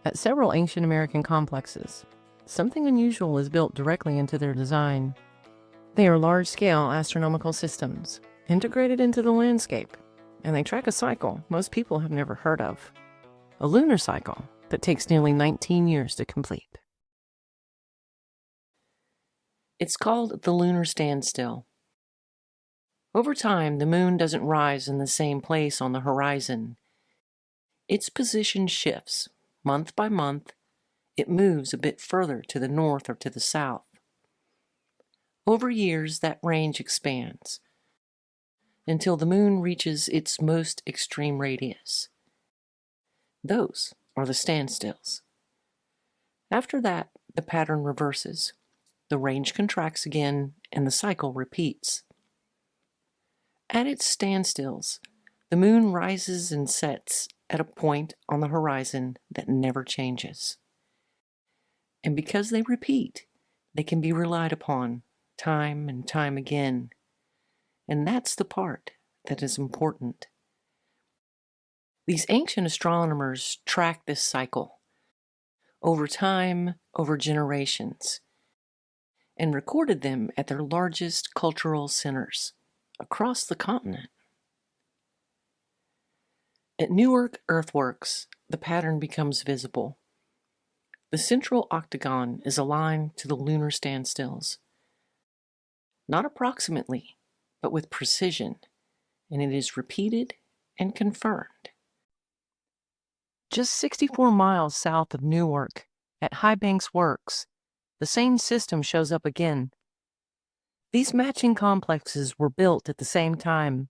At several ancient American complexes, something unusual is built directly into their design. They are large-scale astronomical systems, integrated into the landscape, and they track a cycle most people have never heard of. A lunar cycle that takes nearly 19 years to complete. It's called the Lunar Standstill. Over time, the moon doesn't rise in the same place on the horizon. Its position shifts. Month by month, it moves a bit further to the north or to the south. Over years, that range expands until the moon reaches its most extreme radius. Those are the standstills. After that, the pattern reverses. The range contracts again, and the cycle repeats. At its standstills, the moon rises and sets at a point on the horizon that never changes. And because they repeat, they can be relied upon time and time again. And that's the part that is important. These ancient astronomers tracked this cycle over time, over generations, and recorded them at their largest cultural centers across the continent. At Newark Earthworks, the pattern becomes visible. The central octagon is aligned to the lunar standstills, not approximately, but with precision, and it is repeated and confirmed. Just 64 miles south of Newark, at Highbanks Works, the same system shows up again. These matching complexes were built at the same time,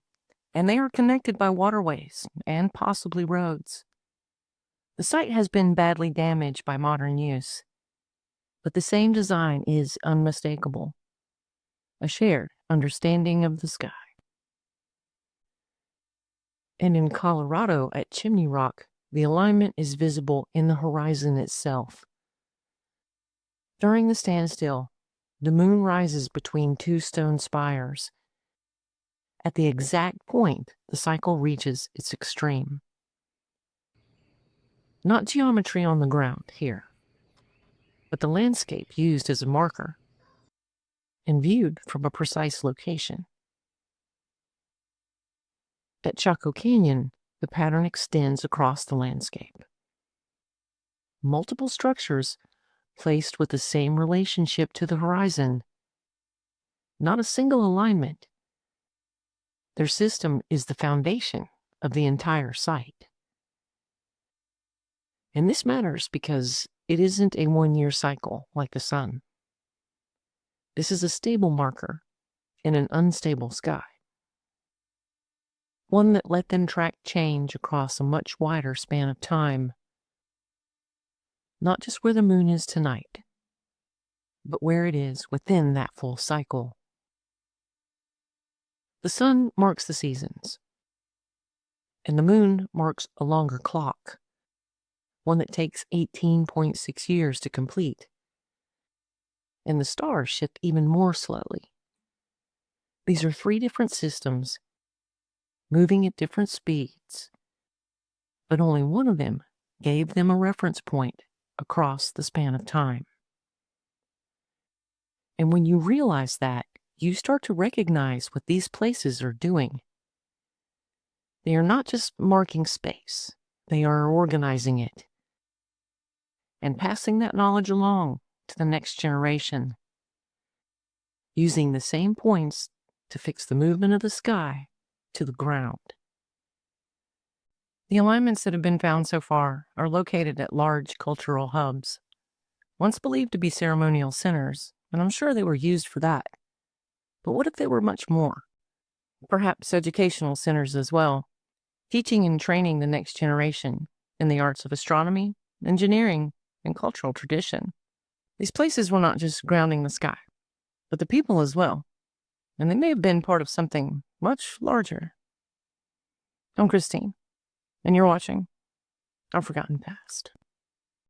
and they are connected by waterways and possibly roads. The site has been badly damaged by modern use, but the same design is unmistakable. A shared understanding of the sky. And in Colorado at Chimney Rock, the alignment is visible in the horizon itself. During the standstill, the moon rises between two stone spires. At the exact point the cycle reaches its extreme. Not geometry on the ground here, but the landscape used as a marker and viewed from a precise location. At Chaco Canyon, the pattern extends across the landscape. Multiple structures placed with the same relationship to the horizon. Not a single alignment. Their system is the foundation of the entire site. And this matters because it isn't a one-year cycle like the sun. This is a stable marker in an unstable sky. One that let them track change across a much wider span of time. Not just where the moon is tonight, but where it is within that full cycle. The sun marks the seasons, and the moon marks a longer clock, one that takes 18.6 years to complete. And the stars shift even more slowly. These are three different systems, moving at different speeds, but only one of them gave them a reference point across the span of time. And when you realize that, you start to recognize what these places are doing. They are not just marking space, they are organizing it and passing that knowledge along to the next generation, using the same points to fix the movement of the sky to the ground. The alignments that have been found so far are located at large cultural hubs, once believed to be ceremonial centers, and I'm sure they were used for that. But what if they were much more? Perhaps educational centers as well, teaching and training the next generation in the arts of astronomy, engineering, and cultural tradition. These places were not just grounding the sky, but the people as well, and they may have been part of something much larger. I'm Christine, and you're watching Our Forgotten Past.